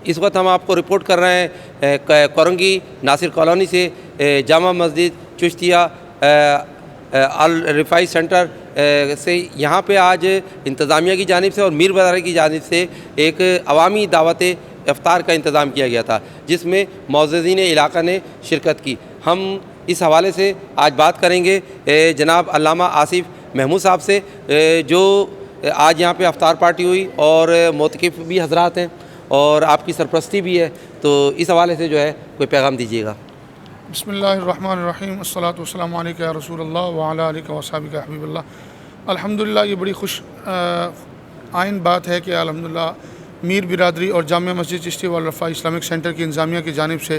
اس وقت ہم آپ کو رپورٹ کر رہے ہیں کورنگی ناصر کالونی سے جامع مسجد چشتیہ الرفاعی سینٹر سے. یہاں پہ آج انتظامیہ کی جانب سے اور میر برادری کی جانب سے ایک عوامی دعوت افطار کا انتظام کیا گیا تھا، جس میں معززین علاقہ نے شرکت کی. ہم اس حوالے سے آج بات کریں گے جناب علامہ آصف محمود صاحب سے، جو آج یہاں پہ افطار پارٹی ہوئی اور معتکف بھی حضرات ہیں اور آپ کی سرپرستی بھی ہے، تو اس حوالے سے جو ہے کوئی پیغام دیجیے گا. بسم اللہ الرحمن الرحیم، الصلاۃ والسلام علیکہ یا رسول اللہ وعلی آلہ وصحبہ یا حبیب اللہ. الحمدللہ یہ بڑی خوش آئین بات ہے کہ الحمدللہ میر برادری اور جامع مسجد چشتیہ والرفاعی اسلامک سینٹر کی انتظامیہ کی جانب سے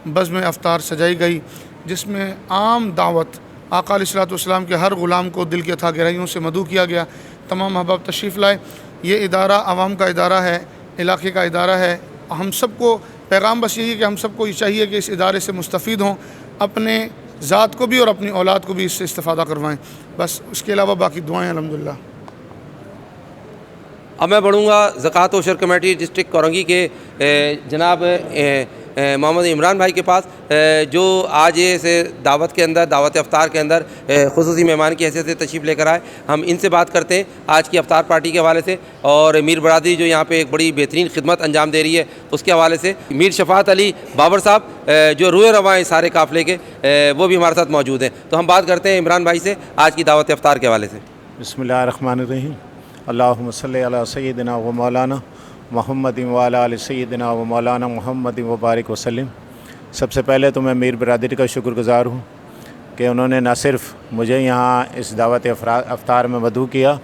بزم افطار سجائی گئی، جس میں عام دعوت آقا علیہ الصلوۃ والسلام کے ہر غلام کو دل کی اتھا گہرائیوں سے مدعو کیا گیا. تمام احباب تشریف لائے. یہ ادارہ عوام کا ادارہ ہے، علاقے کا ادارہ ہے. ہم سب کو پیغام بس یہی ہے کہ ہم سب کو یہ چاہیے کہ اس ادارے سے مستفید ہوں، اپنے ذات کو بھی اور اپنی اولاد کو بھی اس سے استفادہ کروائیں. بس اس کے علاوہ باقی دعائیں الحمدللہ. اب میں بڑھوں گا زکوٰۃ و عشر کمیٹی ڈسٹرکٹ کورنگی کے جناب محمد عمران بھائی کے پاس، جو آج اس دعوت کے اندر، دعوت افطار کے اندر خصوصی مہمان کی حیثیت سے تشریف لے کر آئے. ہم ان سے بات کرتے ہیں آج کی افطار پارٹی کے حوالے سے، اور میر برادری جو یہاں پہ ایک بڑی بہترین خدمت انجام دے رہی ہے اس کے حوالے سے. میر شفاعت علی بابر صاحب جو روئے رواں سارے قافلے کے، وہ بھی ہمارے ساتھ موجود ہیں. تو ہم بات کرتے ہیں عمران بھائی سے آج کی دعوت افطار کے حوالے سے. بسم اللہ الرحمن الرحیم. اللہم صلی علی سیدنا و مولانا محمد وعلی آل سیدنا و مولانا محمد وبارک وسلم. سب سے پہلے تو میں میر برادری کا شکر گزار ہوں کہ انہوں نے نہ صرف مجھے یہاں اس دعوت افطار میں مدعو کیا،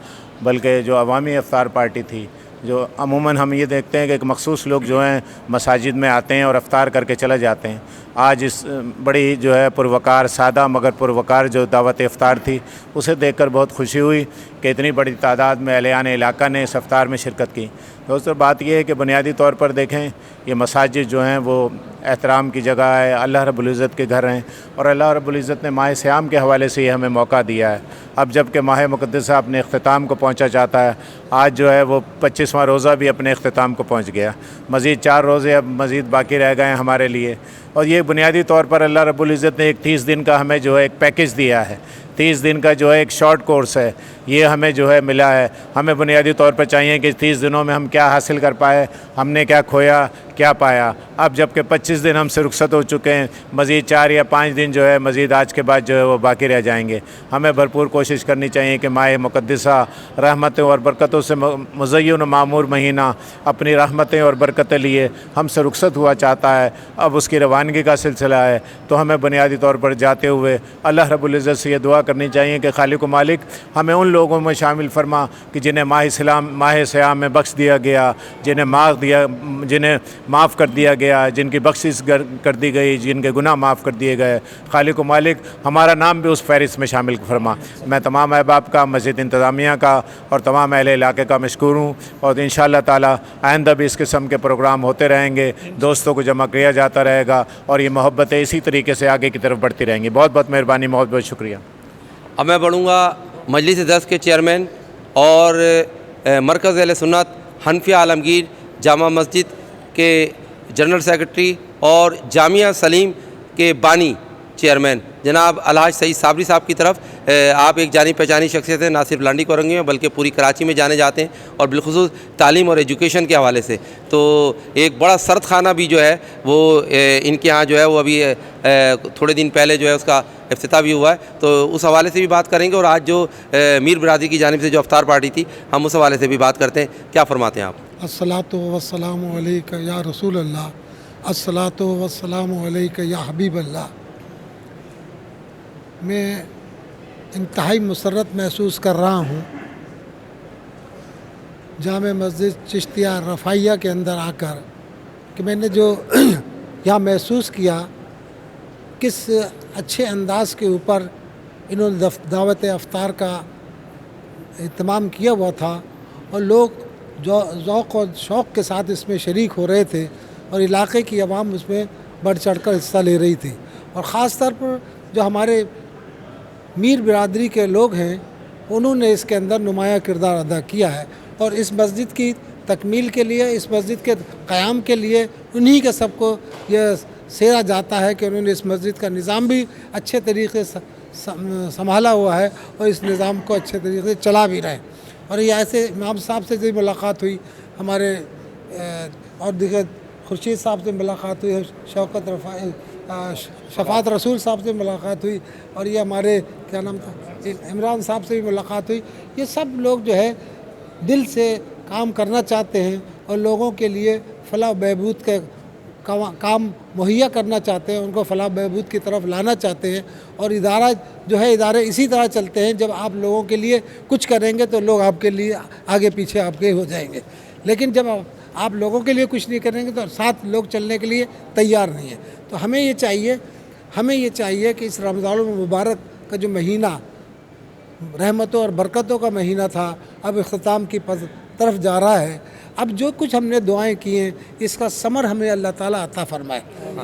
بلکہ جو عوامی افطار پارٹی تھی، جو عموماً ہم یہ دیکھتے ہیں کہ ایک مخصوص لوگ جو ہیں مساجد میں آتے ہیں اور افطار کر کے چلے جاتے ہیں. آج اس بڑی جو ہے پروقار، سادہ مگر پروقار جو دعوت افطار تھی، اسے دیکھ کر بہت خوشی ہوئی کہ اتنی بڑی تعداد میں اہلیان علاقہ نے اس افطار میں شرکت کی. دوستو بات یہ ہے کہ بنیادی طور پر دیکھیں، یہ مساجد جو ہیں وہ احترام کی جگہ ہے، اللہ رب العزت کے گھر ہیں، اور اللہ رب العزت نے ماہ صیام کے حوالے سے یہ ہمیں موقع دیا ہے. اب جب کہ ماہ مقدسہ اپنے اختتام کو پہنچا جاتا ہے، آج جو ہے وہ 25واں روزہ بھی اپنے اختتام کو پہنچ گیا. مزید 4 روزے اب مزید باقی رہ گئے ہیں ہمارے لیے، اور یہ بنیادی طور پر اللہ رب العزت نے ایک 30 دن کا ہمیں جو ہے ایک پیکیج دیا ہے. 30 دن کا جو ہے ایک شارٹ کورس ہے، یہ ہمیں جو ہے ملا ہے. ہمیں بنیادی طور پر چاہیے کہ 30 دنوں میں ہم کیا حاصل کر پائے، ہم نے کیا کھویا، کیا پایا. اب جب کہ 25 دن ہم سے رخصت ہو چکے ہیں، مزید 4 یا 5 دن جو ہے مزید آج کے بعد جو ہے وہ باقی رہ جائیں گے. ہمیں بھرپور کوشش کرنی چاہیے کہ ماہ مقدسہ رحمتوں اور برکتوں سے مزین و معمور مہینہ اپنی رحمتیں اور برکتیں لیے ہم سے رخصت ہوا چاہتا ہے. اب اس کی روانگی کا سلسلہ ہے، تو ہمیں بنیادی طور پر جاتے ہوئے اللہ رب العزت سے یہ دعا کرنی چاہیے کہ خالق و مالک ہمیں ان لوگوں میں شامل فرما کہ جنہیں ماہ صیام میں بخش دیا گیا، جنہیں معاف کر دیا گیا، جن کی بخشش کر دی گئی، جن کے گناہ معاف کر دیے گئے. خالق و مالک ہمارا نام بھی اس فہرست میں شامل فرما. میں تمام احباب کا، مسجد انتظامیہ کا اور تمام اہل علاقے کا مشکور ہوں، اور انشاءاللہ تعالی آئندہ بھی اس قسم کے پروگرام ہوتے رہیں گے، دوستوں کو جمع کیا جاتا رہے گا، اور یہ محبتیں اسی طریقے سے آگے کی طرف بڑھتی رہیں گی. بہت بہت مہربانی، بہت بہت شکریہ. اب میں بڑھوں گا مجلس دست کے چیئرمین اور مرکز اہل سنت حنفیہ عالمگیر جامع مسجد کے جنرل سیکرٹری اور جامعہ سلیم کے بانی چیئرمین جناب الحاج سعید صابری صاحب کی طرف. آپ ایک جانی پہچانی شخصیت ہیں، نہ صرف لانڈی کورنگی میں بلکہ پوری کراچی میں جانے جاتے ہیں، اور بالخصوص تعلیم اور ایجوکیشن کے حوالے سے. تو ایک بڑا سرد خانہ بھی جو ہے وہ ان کے ہاں جو ہے وہ ابھی تھوڑے دن پہلے جو ہے اس کا افتتاح بھی ہوا ہے، تو اس حوالے سے بھی بات کریں گے. اور آج جو میر برادری کی جانب سے جو افطار پارٹی تھی، ہم اس حوالے سے بھی بات کرتے ہیں. کیا فرماتے ہیں آپ؟ الصلاۃ والسلام علیک یا رسول اللہ، الصلاۃ والسلام علیک یا حبیب اللہ. میں انتہائی مسرت محسوس کر رہا ہوں جامع مسجد چشتیہ رفاعیہ کے اندر آ کر، کہ میں نے جو یہاں محسوس کیا کس اچھے انداز کے اوپر انہوں نے دعوت افطار کا اہتمام کیا ہوا تھا، اور لوگ جو ذوق اور شوق کے ساتھ اس میں شریک ہو رہے تھے، اور علاقے کی عوام اس میں بڑھ چڑھ کر حصہ لے رہی تھی. اور خاص طور پر جو ہمارے میر برادری کے لوگ ہیں، انہوں نے اس کے اندر نمایاں کردار ادا کیا ہے، اور اس مسجد کی تکمیل کے لیے، اس مسجد کے قیام کے لیے انہی کے سب کو یہ سیرا جاتا ہے کہ انہوں نے اس مسجد کا نظام بھی اچھے طریقے سے سنبھالا ہوا ہے اور اس نظام کو اچھے طریقے سے چلا بھی رہے. اور یہ ایسے امام صاحب سے بھی ملاقات ہوئی، ہمارے اور دیگر خورشید صاحب سے ملاقات ہوئی، شوکت رفاعی شفاعت رسول صاحب سے ملاقات ہوئی، اور یہ ہمارے کیا نام تھا عمران صاحب سے بھی ملاقات ہوئی. یہ سب لوگ جو ہے دل سے کام کرنا چاہتے ہیں اور لوگوں کے لیے فلاح و بہبود کے کام مہیا کرنا چاہتے ہیں، ان کو فلاح و بہبود کی طرف لانا چاہتے ہیں. اور ادارہ جو ہے ادارے اسی طرح چلتے ہیں، جب آپ لوگوں کے لیے کچھ کریں گے تو لوگ آپ کے لیے آگے پیچھے آپ کے ہو جائیں گے، لیکن جب آپ لوگوں کے لیے کچھ نہیں کریں گے تو ساتھ لوگ چلنے کے لیے تیار نہیں ہیں. تو ہمیں یہ چاہیے کہ اس رمضان المبارک کا جو مہینہ رحمتوں اور برکتوں کا مہینہ تھا، اب اختتام کی طرف جا رہا ہے. اب جو کچھ ہم نے دعائیں کی ہیں اس کا ثمر ہمیں اللہ تعالیٰ عطا فرمائے.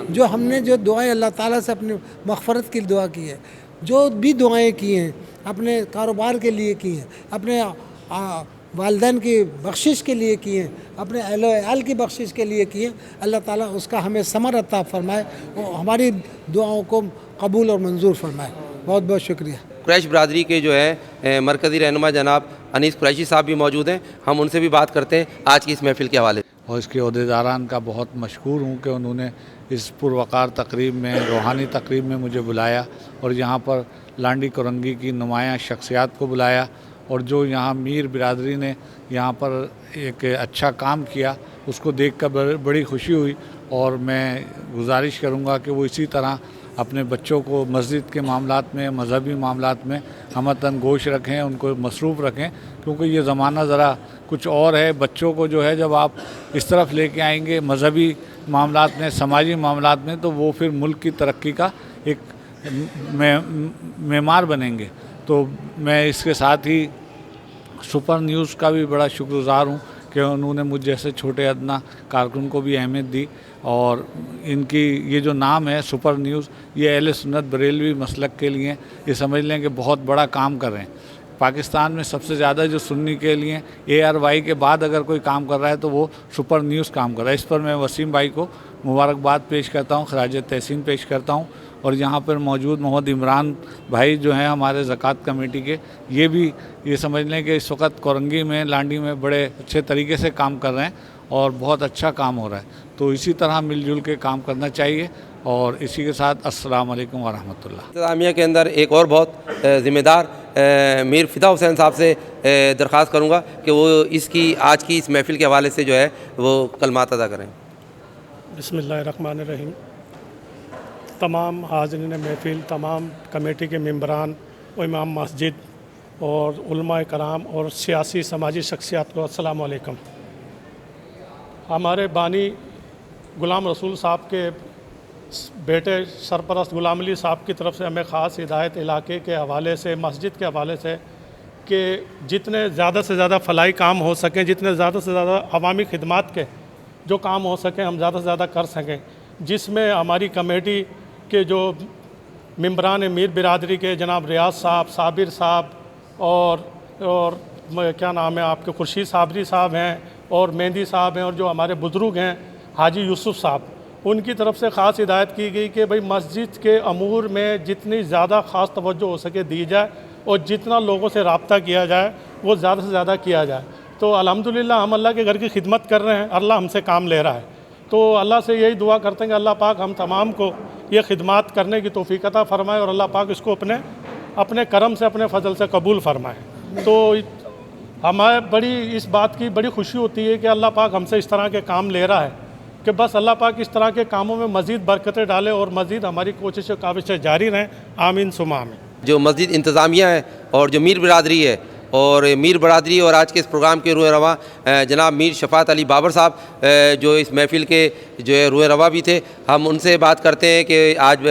جو ہم نے جو دعائیں اللہ تعالیٰ سے اپنی مغفرت کی دعا کی ہے، جو بھی دعائیں کی ہیں اپنے کاروبار کے لیے کی ہیں، اپنے والدین کی بخشش کے لیے کی ہیں، اپنے اہل و عیال کی بخشش کے لیے کی ہیں، اللہ تعالیٰ اس کا ہمیں ثمر عطا فرمائے اور ہماری دعاؤں کو قبول اور منظور فرمائے. بہت بہت شکریہ. قریش برادری کے جو ہے مرکزی رہنما جناب انیس قریشی صاحب بھی موجود ہیں، ہم ان سے بھی بات کرتے ہیں آج کی اس محفل کے حوالے سے. اور اس کے عہدیداران کا بہت مشکور ہوں کہ انہوں نے اس پروقار تقریب میں، روحانی تقریب میں مجھے بلایا اور یہاں پر لانڈی کرنگی کی نمایاں شخصیات کو بلایا، اور جو یہاں میر برادری نے یہاں پر ایک اچھا کام کیا اس کو دیکھ کر بڑی خوشی ہوئی. اور میں گزارش کروں گا کہ وہ اسی طرح اپنے بچوں کو مسجد کے معاملات میں، مذہبی معاملات میں ہمتاً گوش رکھیں، ان کو مصروف رکھیں، کیونکہ یہ زمانہ ذرا کچھ اور ہے. بچوں کو جو ہے جب آپ اس طرف لے کے آئیں گے مذہبی معاملات میں، سماجی معاملات میں، تو وہ پھر ملک کی ترقی کا ایک معمار بنیں گے. تو میں اس کے ساتھ ہی سپر نیوز کا بھی بڑا شکر گزار ہوں کہ انہوں نے مجھ جیسے چھوٹے ادنا کارکن کو بھی اہمیت دی، اور ان کی یہ جو نام ہے سپر نیوز، یہ اہل سنت بریلوی مسلک کے لیے یہ سمجھ لیں کہ بہت بڑا کام کر رہے ہیں. پاکستان میں سب سے زیادہ جو سنی کے لیے ARY کے بعد اگر کوئی کام کر رہا ہے تو وہ سپر نیوز کام کر رہا ہے. اس پر میں وسیم بھائی کو مبارکباد پیش کرتا ہوں، خراج تحسین پیش کرتا ہوں. اور یہاں پر موجود محمد عمران بھائی جو ہیں ہمارے زکوٰۃ کمیٹی کے، یہ بھی یہ سمجھ لیں کہ اس وقت کورنگی میں، لانڈی میں بڑے اچھے طریقے سے کام کر رہے ہیں اور بہت اچھا کام ہو رہا ہے. تو اسی طرح مل جل کے کام کرنا چاہیے. اور اسی کے ساتھ السلام علیکم ورحمۃ اللہ. انتظامیہ کے اندر ایک اور بہت ذمہ دار میر فدا حسین صاحب سے درخواست کروں گا کہ وہ آج کی اس محفل کے حوالے سے جو ہے وہ کلمات ادا کریں. بسم اللہ الرحمن الرحیم. تمام حاضرین محفل، تمام کمیٹی کے ممبران و امام مسجد اور علماء کرام اور سیاسی سماجی شخصیات کو السلام علیکم. ہمارے بانی غلام رسول صاحب کے بیٹے سرپرست غلام علی صاحب کی طرف سے ہمیں خاص ہدایت علاقے کے حوالے سے، مسجد کے حوالے سے، کہ جتنے زیادہ سے زیادہ فلاحی کام ہو سکیں، جتنے زیادہ سے زیادہ عوامی خدمات کے جو کام ہو سکیں ہم زیادہ سے زیادہ کر سکیں، جس میں ہماری کمیٹی کے جو ممبران میر برادری کے جناب ریاض صاحب، صابر صاحب اور کیا نام ہے آپ کے خورشید صابری صاحب ہیں اور مہندی صاحب ہیں، اور جو ہمارے بزرگ ہیں حاجی یوسف صاحب، ان کی طرف سے خاص ہدایت کی گئی کہ بھئی مسجد کے امور میں جتنی زیادہ خاص توجہ ہو سکے دی جائے اور جتنا لوگوں سے رابطہ کیا جائے وہ زیادہ سے زیادہ کیا جائے. تو الحمدللہ ہم اللہ کے گھر کی خدمت کر رہے ہیں، اللہ ہم سے کام لے رہا ہے. تو اللہ سے یہی دعا کرتے ہیں کہ اللہ پاک ہم تمام کو یہ خدمات کرنے کی توفیق عطا فرمائے اور اللہ پاک اس کو اپنے کرم سے، اپنے فضل سے قبول فرمائے. تو ہمیں بڑی اس بات کی بڑی خوشی ہوتی ہے کہ اللہ پاک ہم سے اس طرح کے کام لے رہا ہے کہ بس اللہ پاک اس طرح کے کاموں میں مزید برکتیں ڈالے اور مزید ہماری کوششیں کاوشیں جاری رہیں. آمین ثم آمین. جو مسجد انتظامیہ ہے اور جو میر برادری ہے، اور میر برادری اور آج کے اس پروگرام کے روح رواں جناب میر شفاعت علی بابر صاحب جو اس محفل کے جو ہے روئے روا بھی تھے. ہم ان سے بات کرتے ہیں کہ آج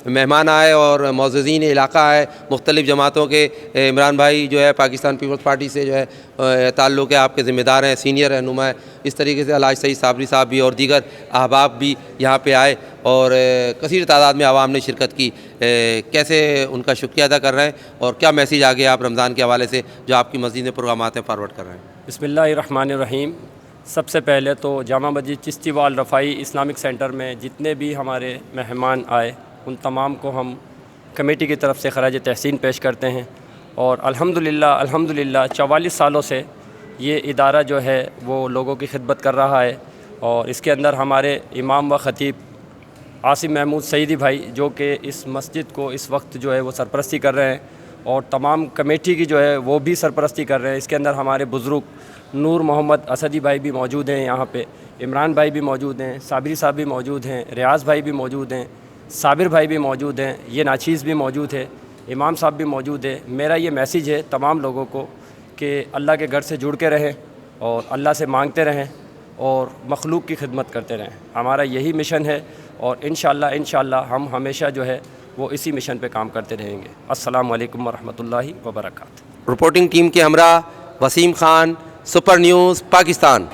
مہمان آئے اور معززین علاقہ آئے مختلف جماعتوں کے. عمران بھائی جو ہے پاکستان پیپلز پارٹی سے جو ہے تعلق ہے, آپ کے ذمہ دار ہیں, سینئر رہنما ہے. اس طریقے سے الحاج سعید صابری صاحب بھی اور دیگر احباب بھی یہاں پہ آئے اور کثیر تعداد میں عوام نے شرکت کی. کیسے ان کا شکریہ ادا کر رہے ہیں اور کیا میسیج آگے آپ رمضان کے حوالے سے جو آپ کی مسجد میں پروگرامات ہیں فارورڈ کر رہے ہیں؟ بسم اللہ الرحمن الرحیم. سب سے پہلے تو جامع مسجد چشتی وال رفاعی اسلامک سینٹر میں جتنے بھی ہمارے مہمان آئے ان تمام کو ہم کمیٹی کی طرف سے خراج تحسین پیش کرتے ہیں. اور الحمدللہ 44 سالوں سے یہ ادارہ جو ہے وہ لوگوں کی خدمت کر رہا ہے. اور اس کے اندر ہمارے امام و خطیب عاصم محمود سعیدی بھائی جو کہ اس مسجد کو اس وقت جو ہے وہ سرپرستی کر رہے ہیں اور تمام کمیٹی کی جو ہے وہ بھی سرپرستی کر رہے ہیں. اس کے اندر ہمارے بزرگ نور محمد اسدی بھائی بھی موجود ہیں, یہاں پہ عمران بھائی بھی موجود ہیں, صابری صاحب بھی موجود ہیں, ریاض بھائی بھی موجود ہیں, صابر بھائی بھی موجود ہیں, یہ ناچیز بھی موجود ہے, امام صاحب بھی موجود ہے. میرا یہ میسیج ہے تمام لوگوں کو کہ اللہ کے گھر سے جڑ کے رہیں اور اللہ سے مانگتے رہیں اور مخلوق کی خدمت کرتے رہیں. ہمارا یہی مشن ہے اور انشاءاللہ ہم ہمیشہ جو ہے وہ اسی مشن پہ کام کرتے رہیں گے. السلام علیکم ورحمۃ اللہ وبرکاتہ. رپورٹنگ ٹیم کے ہمراہ وسیم خان, سپر نیوز پاکستان.